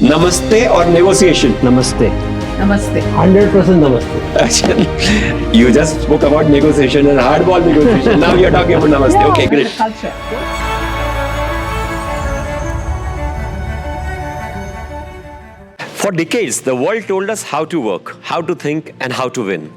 Namaste or negotiation? Namaste. Namaste. 100% namaste. You just spoke about negotiation and hardball negotiation. Now you're talking about namaste. Yeah, Okay, great. Culture. For decades, the world told us how to work, how to think, and how to win.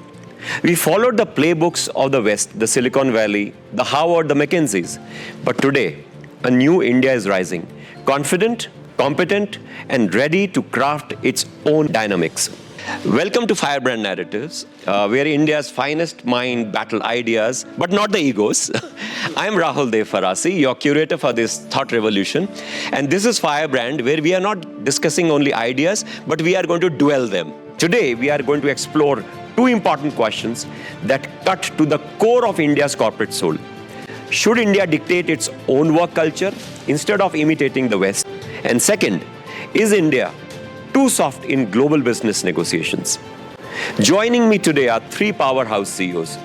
We followed the playbooks of the West, the Silicon Valley, the Harvard, the McKinseys. But today, a new India is rising, confident, competent, and ready to craft its own dynamics. Welcome to Firebrand Narratives, where India's finest mind battle ideas, but not the egos. I'm Rahul Dev Pharasi, your curator for this thought revolution. And this is Firebrand, where we are not discussing only ideas, but we are going to duel them. Today, we are going to explore two important questions that cut to the core of India's corporate soul. Should India dictate its own work culture instead of imitating the West? And second, is India too soft in global business negotiations? Joining me today are three powerhouse CEOs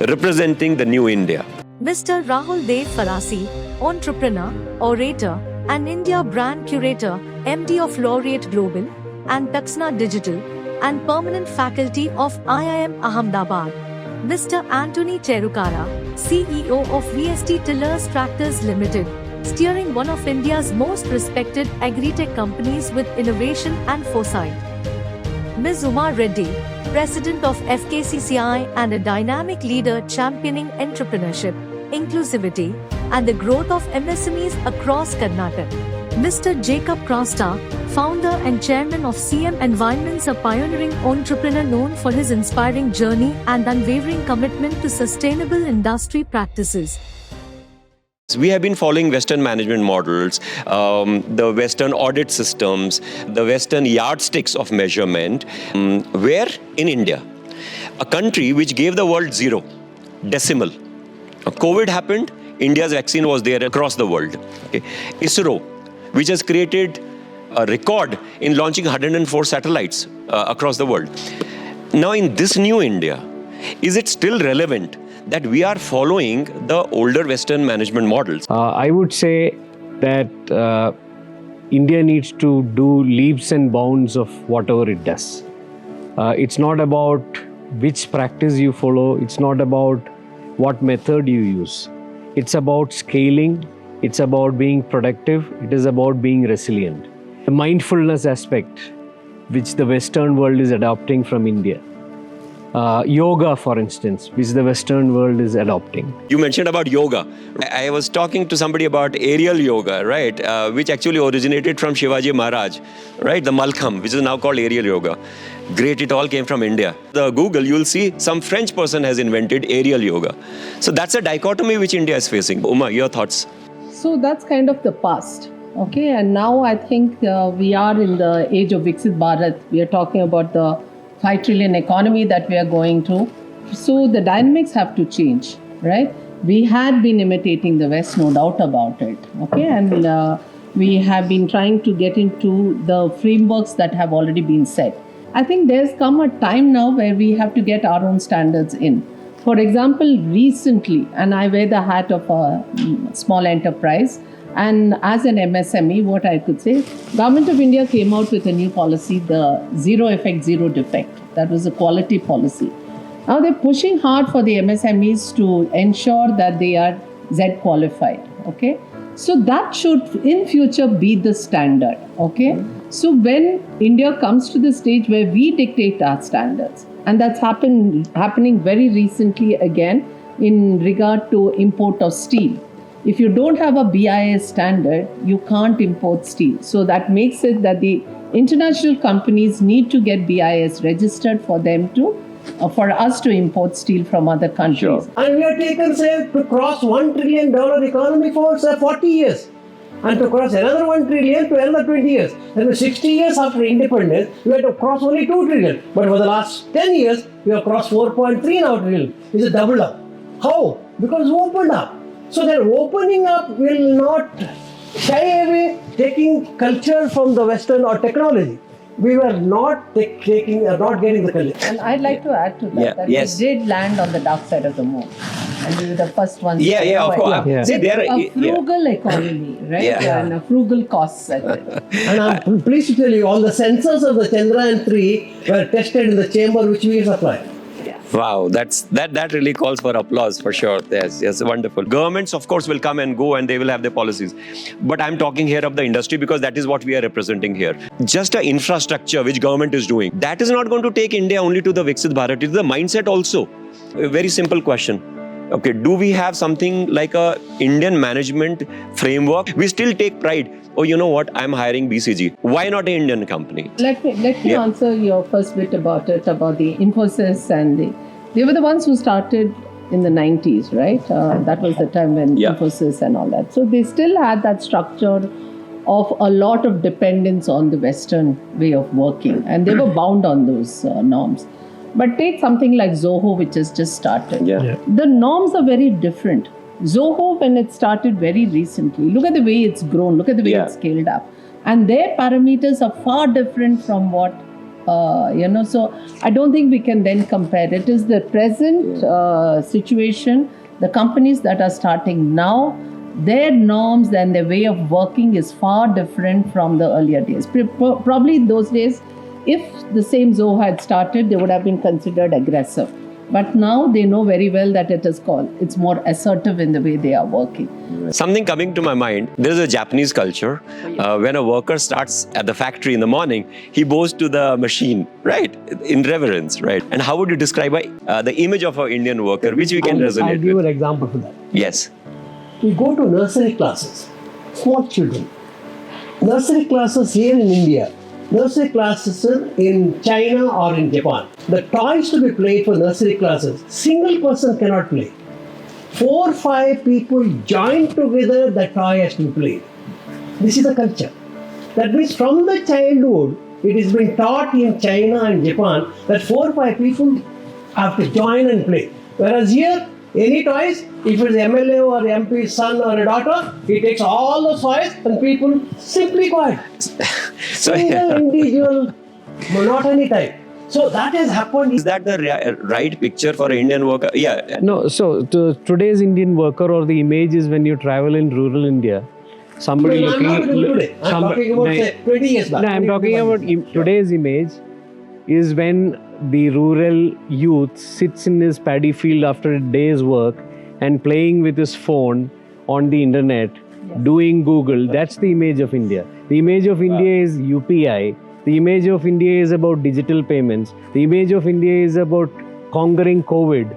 representing the new India. Mr. Rahul Dev Pharasi, entrepreneur, orator, and India brand curator, MD of Laureate Global and Taxna Digital, and permanent faculty of IIM Ahmedabad. Mr. Antony Cherukara, CEO of VST Tillers Tractors Limited, steering one of India's most respected agri-tech companies with innovation and foresight. Ms. Uma Reddy, President of FKCCI and a dynamic leader championing entrepreneurship, inclusivity, and the growth of MSMEs across Karnataka. Mr. Jacob Crasta, founder and chairman of CM Environments, a pioneering entrepreneur known for his inspiring journey and unwavering commitment to sustainable industry practices. We have been following Western management models, the Western audit systems, the Western yardsticks of measurement. Where in India, a country which gave the world zero, decimal. COVID happened, India's vaccine was there across the world. Okay. ISRO, which has created a record in launching 104 satellites across the world. Now in this new India, is it still relevant that we are following the older Western management models? I would say that India needs to do leaps and bounds of whatever it does. It's not about which practice you follow. It's not about what method you use. It's about scaling. It's about being productive. It is about being resilient. The mindfulness aspect, which the Western world is adopting from India. Yoga, for instance, which the Western world is adopting. You mentioned about yoga. I was talking to somebody about aerial yoga, right? Which actually originated from Shivaji Maharaj, right? The Malkham, which is now called aerial yoga. Great, it all came from India. The Google, you'll see some French person has invented aerial yoga. So that's a dichotomy which India is facing. Uma, your thoughts? So that's kind of the past. Okay, and now I think we are in the age of Viksit Bharat. We are talking about the 5 trillion economy that we are going to. So the dynamics have to change, right? We had been imitating the West, no doubt about it. Okay, and we have been trying to get into the frameworks that have already been set. I think there's come a time now where we have to get our own standards in. For example, recently, and I wear the hat of a small enterprise, and as an MSME, what I could say, Government of India came out with a new policy, the zero effect, zero defect. That was a quality policy. Now they're pushing hard for the MSMEs to ensure that they are Z qualified. Okay, so that should in future be the standard. Okay, so when India comes to the stage where we dictate our standards, and that's happening very recently again in regard to import of steel. If you don't have a BIS standard, you can't import steel. So that makes it that the international companies need to get BIS registered for them to, for us to import steel from other countries. Sure. And we have taken, say, to cross $1 trillion economy for, say, 40 years. And to cross another 1 trillion to another 20 years. And 60 years after independence, we had to cross only 2 trillion. But for the last 10 years, we have crossed 4.3 now trillion. It's a double up. How? Because we opened up. So that opening up will not shy away taking culture from the Western or technology. We were not getting the culture. And I'd like to add to that, that we did land on the dark side of the moon. and we were the first ones. Yeah, of course. Yeah. See, there A frugal economy, right? Yeah. And a frugal costs, I think. And I'm pleased to tell you, all the sensors of the Chandrayaan-3 were tested in the chamber which we supplied. Wow, that really calls for applause for sure. Yes, wonderful. Governments, of course, will come and go and they will have their policies. But I'm talking here of the industry because that is what we are representing here. Just an infrastructure which government is doing, that is not going to take India only to the Viksit Bharat. It's the mindset also. A very simple question. Okay, do we have something like a Indian management framework? We still take pride. Oh, you know what? I'm hiring BCG. Why not an Indian company? Let me answer your first bit about the Infosys, and they were the ones who started in the 90s, right? That was the time when Infosys and all that. So they still had that structure of a lot of dependence on the Western way of working, and they were bound on those norms. But take something like Zoho, which has just started. Yeah. The norms are very different. Zoho, when it started very recently, look at the way it's grown, look at the way it's scaled up. And their parameters are far different from what, so I don't think we can then compare. It is the present situation, the companies that are starting now, their norms and their way of working is far different from the earlier days. Probably in those days, if the same Zoho had started, they would have been considered aggressive. But now they know very well that it's more assertive in the way they are working. Something coming to my mind, there is a Japanese culture. When a worker starts at the factory in the morning, he bows to the machine, right? In reverence, right? And how would you describe the image of an Indian worker, which we can resonate I'll give with? an example for that. Yes. We go to nursery classes, small children. Nursery classes here in India, nursery classes in China or in Japan. The toys to be played for nursery classes, single person cannot play. 4 or 5 people join together, the toy has to be played. This is the culture. That means from the childhood, it is being taught in China and Japan that 4 or 5 people have to join and play. Whereas here, any toys, if it's MLA or MP's son or a daughter, he takes all the toys and people simply quiet. Single individual, not any type. So that has happened. Is that the right picture for an Indian worker? Yeah. No, so today's Indian worker, or the image is when you travel in rural India, somebody No, I'm not talking today. I'm talking about say 20 years back. No, I'm talking about today's image is when the rural youth sits in his paddy field after a day's work and playing with his phone on the internet, doing Google. That's the image of India. The image of India is UPI. The image of India is about digital payments. The image of India is about conquering COVID,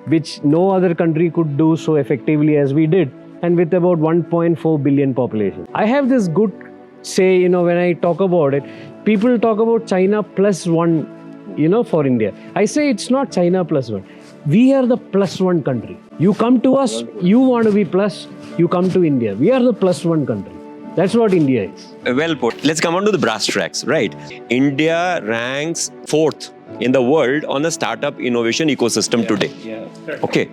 which no other country could do so effectively as we did, and with about 1.4 billion population. I have this good say, when I talk about it, people talk about China plus one, for India. I say it's not China plus one. We are the plus one country. You come to us, you want to be plus, you come to India. We are the plus one country. That's what India is. Well put. Let's come on to the brass tracks, right? India ranks 4th in the world on the startup innovation ecosystem today. Okay.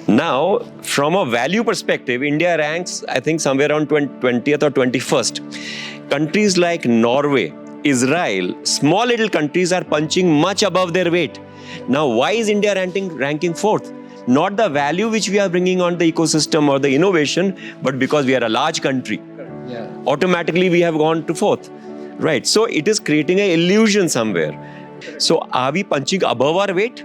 Now, from a value perspective, India ranks, I think, somewhere around 20th or 21st. Countries like Norway, Israel, small little countries are punching much above their weight. Now, why is India ranking 4th? Not the value which we are bringing on the ecosystem or the innovation, but because we are a large country. Automatically we have gone to 4th, right? So it is creating an illusion somewhere. So are we punching above our weight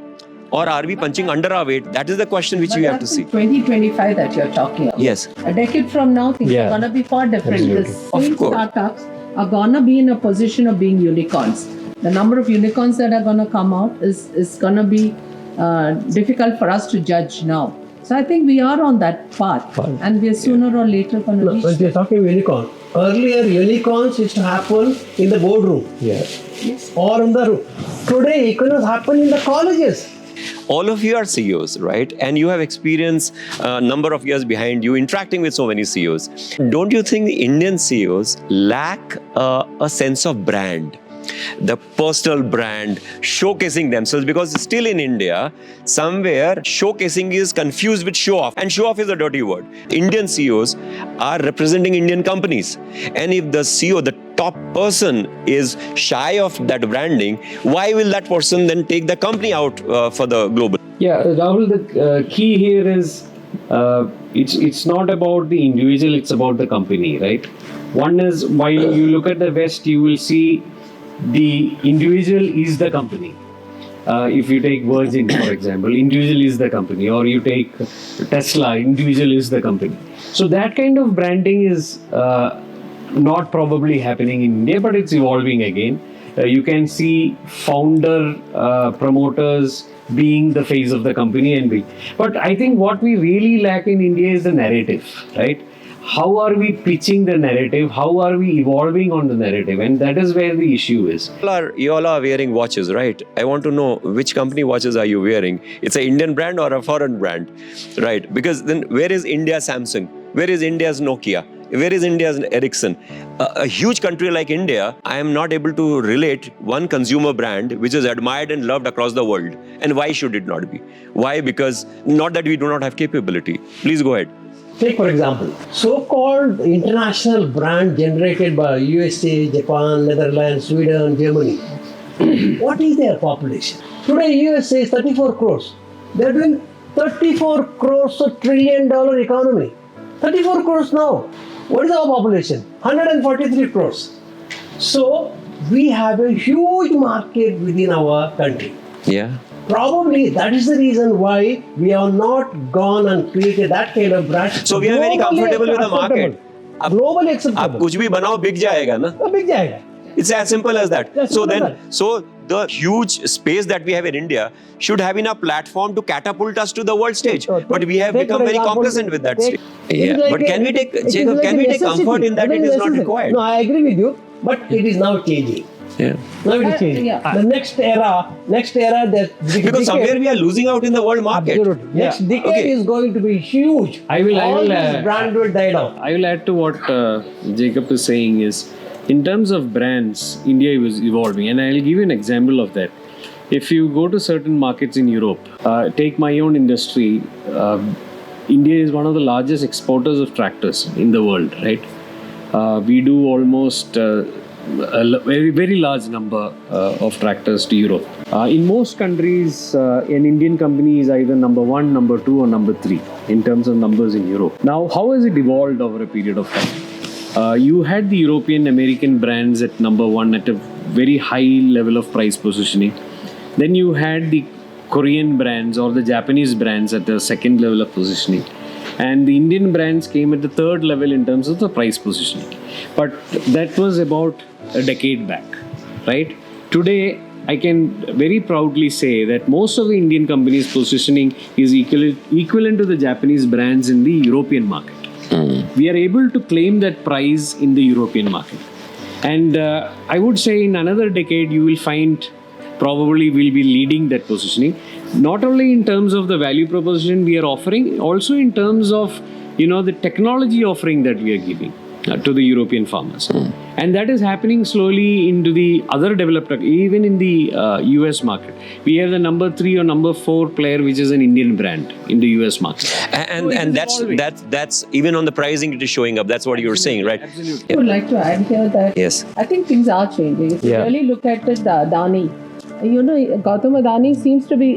or are we punching under our weight? That is the question which we have to see. 2025 that you're talking about. Yes. A decade from now, things are going to be far different. Absolutely. The same startups are going to be in a position of being unicorns. The number of unicorns that are going to come out is going to be difficult for us to judge now. So I think we are on that path, and we are sooner or later going to reach. When you're talking unicorn, earlier unicorns used to happen in the boardroom. Or in the room. Today, unicorns happen in the colleges. All of you are CEOs, right? And you have experience a number of years behind you interacting with so many CEOs. Don't you think the Indian CEOs lack a sense of brand? The personal brand, showcasing themselves, because still in India, somewhere showcasing is confused with show off, and show off is a dirty word. Indian CEOs are representing Indian companies, and if the CEO, the top person, is shy of that branding, why will that person then take the company out for the global? Yeah, Rahul, the key here is it's not about the individual, it's about the company, right? One is, while you look at the West, you will see the individual is the company. If you take Virgin, for example, individual is the company, or you take Tesla, individual is the company. So that kind of branding is not probably happening in India, but it's evolving again. You can see founder promoters being the face of the company but I think what we really lack in India is the narrative, right? How are we pitching the narrative? How are we evolving on the narrative? And that is where the issue is. You all are wearing watches, right? I want to know which company watches are you wearing? It's an Indian brand or a foreign brand, right? Because then where is India's Samsung? Where is India's Nokia? Where is India's Ericsson? A huge country like India, I am not able to relate one consumer brand which is admired and loved across the world. And why should it not be? Why? Because not that we do not have capability. Please go ahead. Take for example, so-called international brand generated by USA, Japan, Netherlands, Sweden, Germany. What is their population? Today USA is 34 crores. They're doing 34 crores, a $1 trillion economy. 34 crores now. What is our population? 143 crores. So we have a huge market within our country. Yeah. Probably that is the reason why we have not gone and created that kind of brand. So we are very comfortable with the market. Globally acceptable. आप कुछ भी बनाओ बिक जाएगा ना? बिक जाएगा. It's as simple as that. That's So simple. then, so the huge space that we have in India should have been a platform to catapult us to the world stage. But we have Take become for very example, complacent with that take- stage. it is Yeah. like But a- can we take, it is Jacob, like can a we take necessity. comfort in that It it is is not necessary. required? No, I agree with you, but it is now changing. Yeah. Now it is changing. Yeah. The next era, that Because somewhere we are losing out in the world market. Absolutely. Next decade Okay. is going to be huge. I will- All this brand will die down. I will add to what Jacob is saying is, in terms of brands, India is evolving, and I'll give you an example of that. If you go to certain markets in Europe, take my own industry, India is one of the largest exporters of tractors in the world, right? We do almost a very, very large number of tractors to Europe. In most countries, an Indian company is either number 1, number 2, or number 3 in terms of numbers in Europe. Now, how has it evolved over a period of time? You had the European American brands at number 1 at a very high level of price positioning. Then you had the Korean brands or the Japanese brands at the second level of positioning. And the Indian brands came at the third level in terms of the price positioning. But that was about a decade back, right? Today, I can very proudly say that most of the Indian companies' positioning is equivalent to the Japanese brands in the European market. We are able to claim that price in the European market. And I would say in another decade, you will find probably will be leading that positioning, not only in terms of the value proposition we are offering, also in terms of, the technology offering that we are giving to the European farmers. And that is happening slowly into the other developed, even in the US market. We have the number 3 or number 4 player, which is an Indian brand in the US market. And that's even on the pricing it is showing up. That's what you're saying, right? Absolutely. I would like to add here that Yes. I think things are changing. If you really look at it, the Adani, Gautam Adani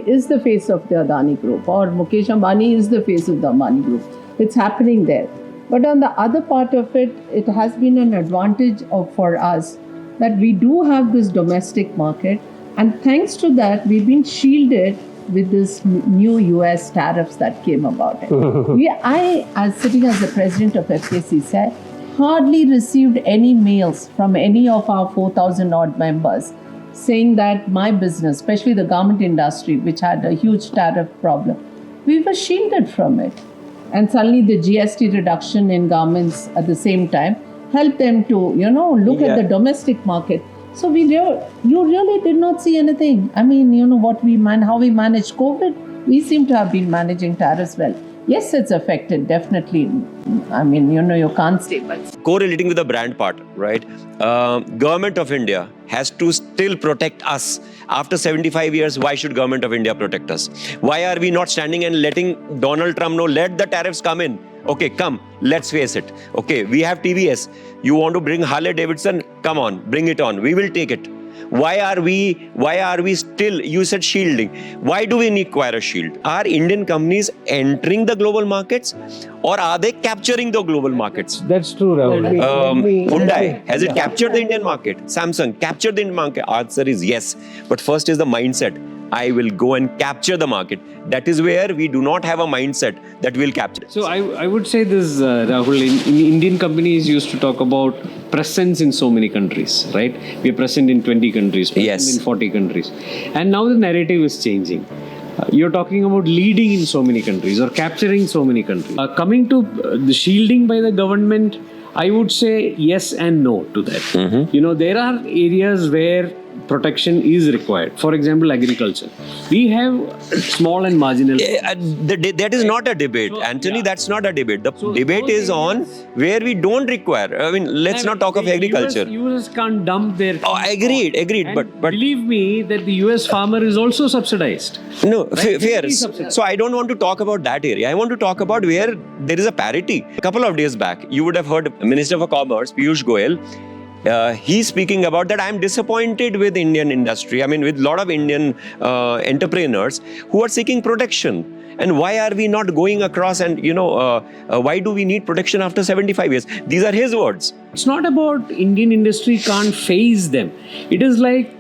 is the face of the Adani group, or Mukesh Ambani is the face of the Ambani group. It's happening there. But on the other part of it, it has been an advantage for us that we do have this domestic market, and thanks to that, we've been shielded with this new US tariffs that came about. I, as sitting as the president of FKCCI, hardly received any mails from any of our 4,000 odd members saying that my business, especially the garment industry, which had a huge tariff problem, we were shielded from it. And suddenly the GST reduction in garments at the same time helped them to, look at the domestic market. So you really did not see anything. I mean, how we managed COVID, we seem to have been managing tariffs well. Yes, it's affected, definitely. I mean, you can't stay, but... Correlating with the brand part, right? Government of India has to still protect us. After 75 years, why should Government of India protect us? Why are we not standing and letting Donald Trump know, let the tariffs come in? Okay, come, let's face it. Okay, we have TVS. You want to bring Harley Davidson? Come on, bring it on. We will take it. Why are we still, you said shielding. Why do we require a shield? Are Indian companies entering the global markets or are they capturing the global markets? That's true, Rahul. Hyundai, has it captured the Indian market? Samsung, captured the Indian market? Answer is yes. But first is the mindset. I will go and capture the market. That is where we do not have a mindset that we'll capture. So I would say this, Rahul, in Indian companies used to talk about presence in so many countries, right? We are present in 20 countries, present Yes. in 40 countries. And now the narrative is changing. You're talking about leading in so many countries or capturing so many countries. Coming to the shielding by the government, I would say yes and no to that. You know, there are areas where protection is required. For example, agriculture. We have small and marginal. That is not a debate, Anthony. That's not a debate. The debate is on where we don't require. I mean, let's not talk of agriculture. US can't dump their. Oh, agreed. And But believe me that the US farmer is also subsidized. no, fair. Very subsidized. So I don't want to talk about that area. I want to talk about where there is a parity. A couple of days back, you would have heard Minister for Commerce, Piyush Goyal. He's speaking about that I'm disappointed with Indian industry. I mean, with a lot of Indian entrepreneurs who are seeking protection. And why are we not going across and, why do we need protection after 75 years? These are his words. It's not about Indian industry can't face them. It is like,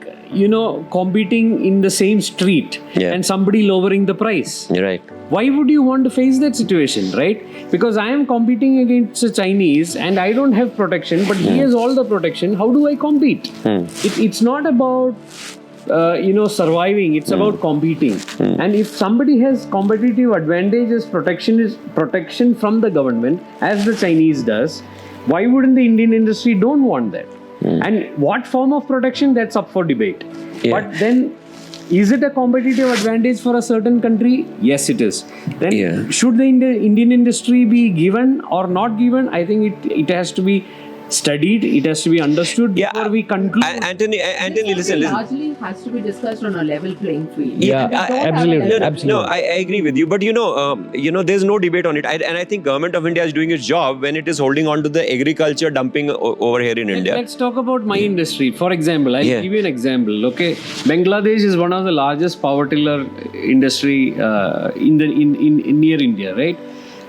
competing in the same street and somebody lowering the price. You're right. Why would you want to face that situation, right? Because I am competing against a Chinese and I don't have protection, but he has all the protection. How do I compete? It's not about, surviving. It's about competing. And if somebody has competitive advantages, protection from the government, as the Chinese does, why wouldn't the Indian industry don't want that? And what form of protection, that's up for debate. But then, is it a competitive advantage for a certain country? Yes, it is. Then should the Indian industry be given or not given? I think it has to be studied, it has to be understood before we conclude. Anthony, listen. Largely has to be discussed on a level playing field. Absolutely. No, I agree with you. But there's no debate on it. And I think Government of India is doing its job when it is holding on to the agriculture dumping over here in India. Let's talk about my industry. For example, I'll give you an example. Okay, Bangladesh is one of the largest power tiller industry in near India, right?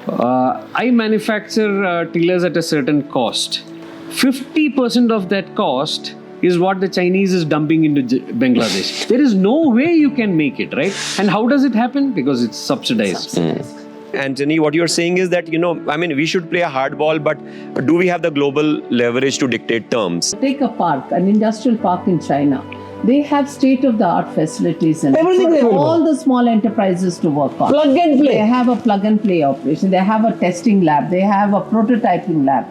I manufacture tillers at a certain cost. 50% of that cost is what the Chinese is dumping into Bangladesh. There is no way you can make it, right? And how does it happen? Because it's subsidized. Anthony, what you're saying is that, we should play a hardball, but do we have the global leverage to dictate terms? Take a park, an industrial park in China. They have state-of-the-art facilities and Everything for available. all the small enterprises to work on. Plug and play. They have a plug-and-play operation. They have a testing lab. They have a prototyping lab.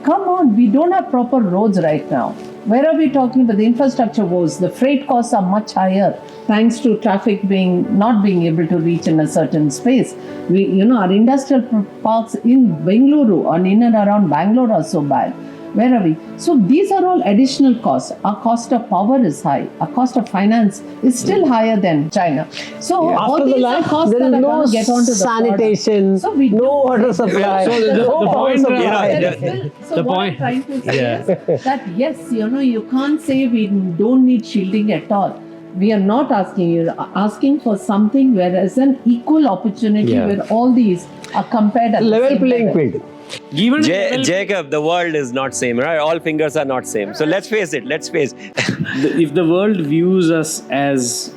Come on, we don't have proper roads right now. Where are we talking about? The infrastructure woes. The freight costs are much higher thanks to traffic not being able to reach in a certain space. Our industrial parks in Bengaluru and in and around Bangalore are so bad. Where are we? So these are all additional costs. Our cost of power is high. Our cost of finance is still higher than China. So all After the these are land, costs there that is are no going to get onto the sanitation, product. So we no don't- water supply, So the no power point, supply. So The what point- I'm trying to say is that yes, you can't say we don't need shielding at all. We are not asking you, asking for something where there's an equal opportunity where all these are compared at the Level same playing level. field. Given Jacob, the world is not same, right? All fingers are not same. So let's face it. if the world views us as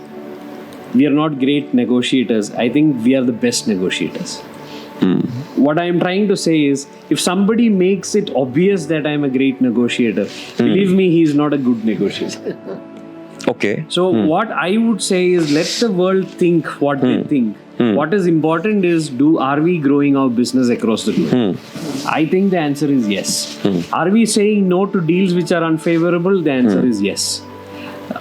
we are not great negotiators, I think we are the best negotiators. What I am trying to say is, if somebody makes it obvious that I am a great negotiator, believe me, he is not a good negotiator. Okay. So what I would say is, let the world think what they think. What is important is, are we growing our business across the globe? I think the answer is yes. Are we saying no to deals which are unfavorable? The answer is yes.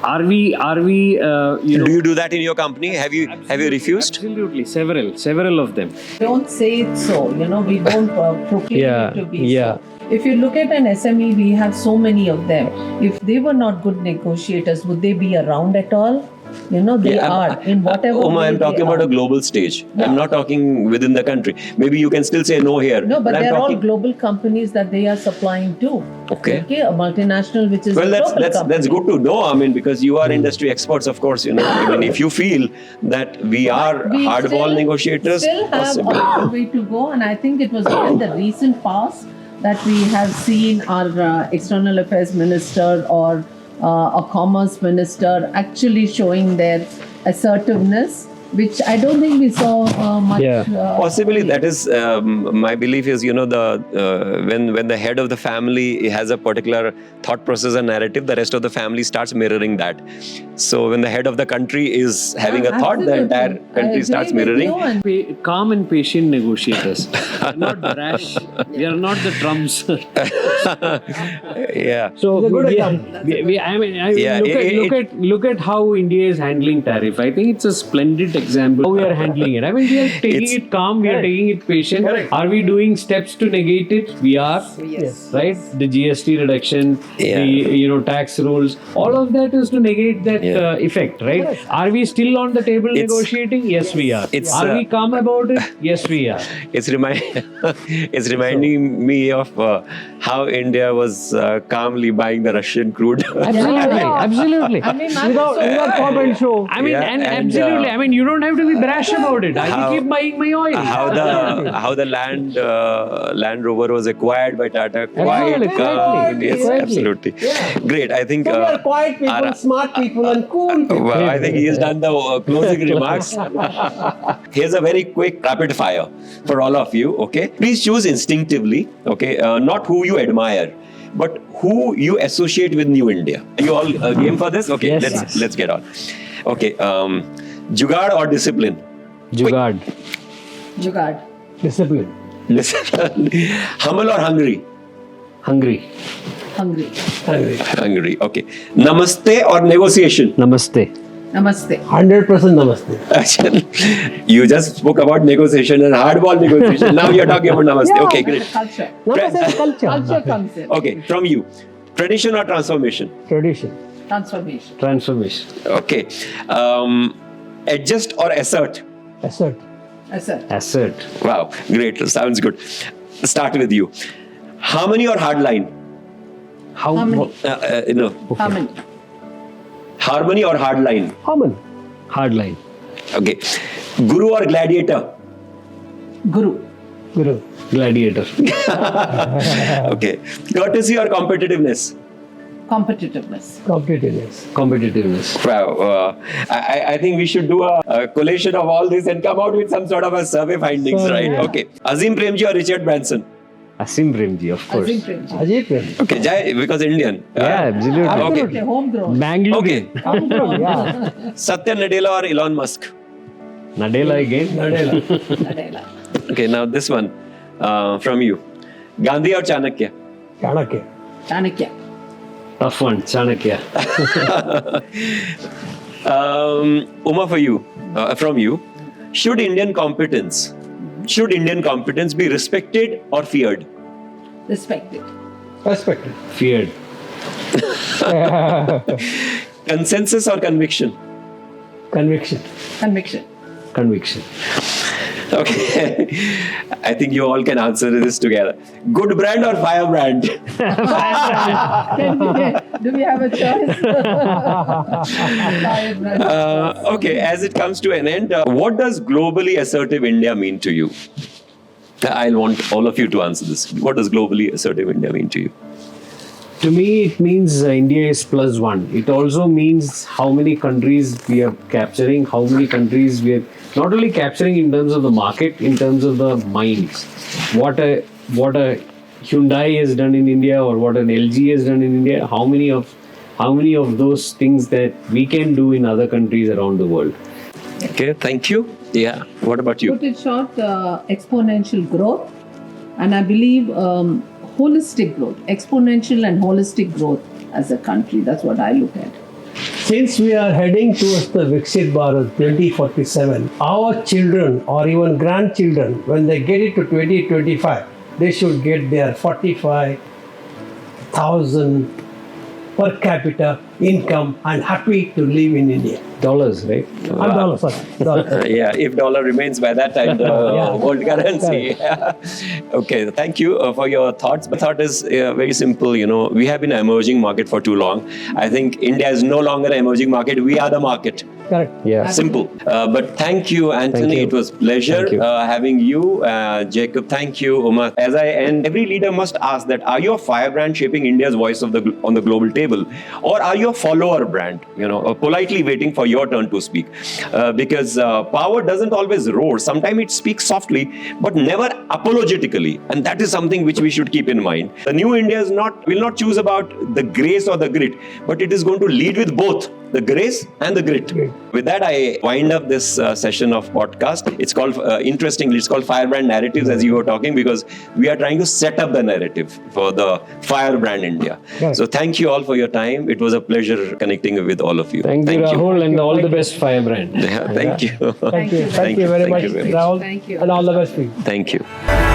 Are we? Do you do that in your company? Have you refused? Absolutely, several of them. Don't say it so, we don't proclaim it to be so. If you look at an SME, we have so many of them. If they were not good negotiators, would they be around at all? You know, they are in whatever. Uma, way I'm they talking about are. a global stage. I'm not talking within the country. Maybe you can still say no here. No, but I'm they're all talking- global companies that they are supplying to. Okay. A multinational which is Well, a that's global that's company. that's good to know. I mean, because you are industry experts, of course. You know, I mean, if you feel that we are We hardball negotiators, still have possible. a long way to go, and I think it was in the recent past that we have seen our external affairs minister or a commerce minister actually showing their assertiveness, which I don't think we saw much. Yeah. Possibly that is my belief is, you know, the when the head of the family has a particular thought process and narrative, the rest of the family starts mirroring that. So when the head of the country is having a thought, the entire Absolutely. I country agree starts with mirroring. you, and Calm and patient negotiators, not brash. We are not the Trumps. Yeah. So It's a good we- example. Yeah, look at how India is handling tariff. I think it's a splendid example how we are handling it. I mean, we are taking It's- it calm, we are taking it patient. Correct. Are we doing steps to negate it? We are. yes. Right, the GST reduction, Yeah. the tax rules, all of that is to negate that effect, right? Are we still on the table It's- negotiating? Yes, we are. It's, Are we calm about it? Yes, we are. It's it's reminding me of how India was calmly buying the Russian crude. Absolutely, absolutely. I mean, I'm Without so- pop and show. I mean, Yeah, and and, absolutely. I mean, you don't have to be brash about it. I how- will keep buying my oil. how the Land Rover was acquired by Tata. Absolutely, quietly, Yes, quietly. absolutely. Great. I think. So we are quiet people, our- smart people, and cool people. Well, I think he has done the closing remarks. Here's a very quick rapid fire for all of you. Okay, please choose instinctively. Okay, not who you admire, but who you associate with New India. Are you all game for this? Okay, Yes. let's get on. Okay, jugaad or discipline? Jugaad. Jugaad. Discipline. Listen, humble or hungry? Hungry. Hungry. Hungry. Hungry. Okay, namaste or negotiation? Namaste. Namaste. 100% namaste. You just spoke about negotiation and hardball negotiation. Now you're talking about namaste. Yeah. Okay, And great. the culture. Namaste is culture. Culture comes in. Okay, from you, tradition or transformation? Tradition. Transformation. Transformation. Okay, adjust or assert? Assert. Assert. Assert. Wow, great. Sounds good. Start with you. Harmony or hardline? Harmony. No. Harmony. Harmony or hardline? Common. Hardline. Okay. Guru or gladiator? Guru. Guru. Gladiator. Okay. Courtesy or competitiveness? Competitiveness. Competitiveness. Competitiveness. Wow. I think we should do a collation of all this and come out with some sort of a survey findings, right? Yeah. Okay. Azim Premji or Richard Branson? Asim Premji, of course. Azim Premji. Ajit Prem. Okay, Jai, because Indian. Yeah, absolutely. Okay. Absolutely. Homegrown. Bangalore. Okay. Yeah. Satya Nadella or Elon Musk? Nadella again. Nadella. Adela. Okay, now this one from you. Gandhi or Chanakya? Chanakya. Chanakya. Tough one. Chanakya. Uma, for you, from you, should Indian competence be respected or feared? Respected. Respected. Feared. Consensus or conviction? Conviction. Conviction. Conviction. Okay, I think you all can answer this together. Good brand or Firebrand? Do we have a choice? Firebrand. Okay, as it comes to an end, what does globally assertive India mean to you? I'll want all of you to answer this. What does globally assertive India mean to you? To me, it means India is +1. It also means how many countries we are capturing, how many countries we are not only capturing in terms of the market, in terms of the minds. What a Hyundai has done in India, or what an LG has done in India. How many of those things that we can do in other countries around the world. Okay, thank you. Yeah. What about you? Put it short, exponential growth. And I believe holistic growth, exponential and holistic growth as a country. That's what I look at. Since we are heading towards the Viksit Bharat 2047, our children or even grandchildren, when they get it to 2025, they should get their 45,000 per capita income and happy to live in India. Dollars, right? Dollar, sorry. Dollar. Yeah, if dollar remains by that time the world currency. Okay, thank you for your thoughts. My thought is very simple. We have been an emerging market for too long. I think India is no longer an emerging market. We are the market. Correct. Yeah. Simple. But thank you, Anthony. Thank you. It was pleasure Thank you. having you. Jacob, thank you, Umar. As I end, every leader must ask that, are you a firebrand shaping India's voice on the global table? Or are you a follower brand, politely waiting for your turn to speak? Because power doesn't always roar. Sometimes it speaks softly, but never apologetically. And that is something which we should keep in mind. The new India will not choose about the grace or the grit, but it is going to lead with both the grace and the grit. With that, I wind up this session of podcast. It's called, interestingly, it's called Firebrand Narratives, as you were talking, because we are trying to set up the narrative for the Firebrand India. So thank you all for your time. It was a pleasure connecting with all of you. Thank you, Rahul, and all the best, Firebrand. Yeah, thank you. Thank you very much, Thank you very much. Rahul. Thank you. And all the best to you. Thank you.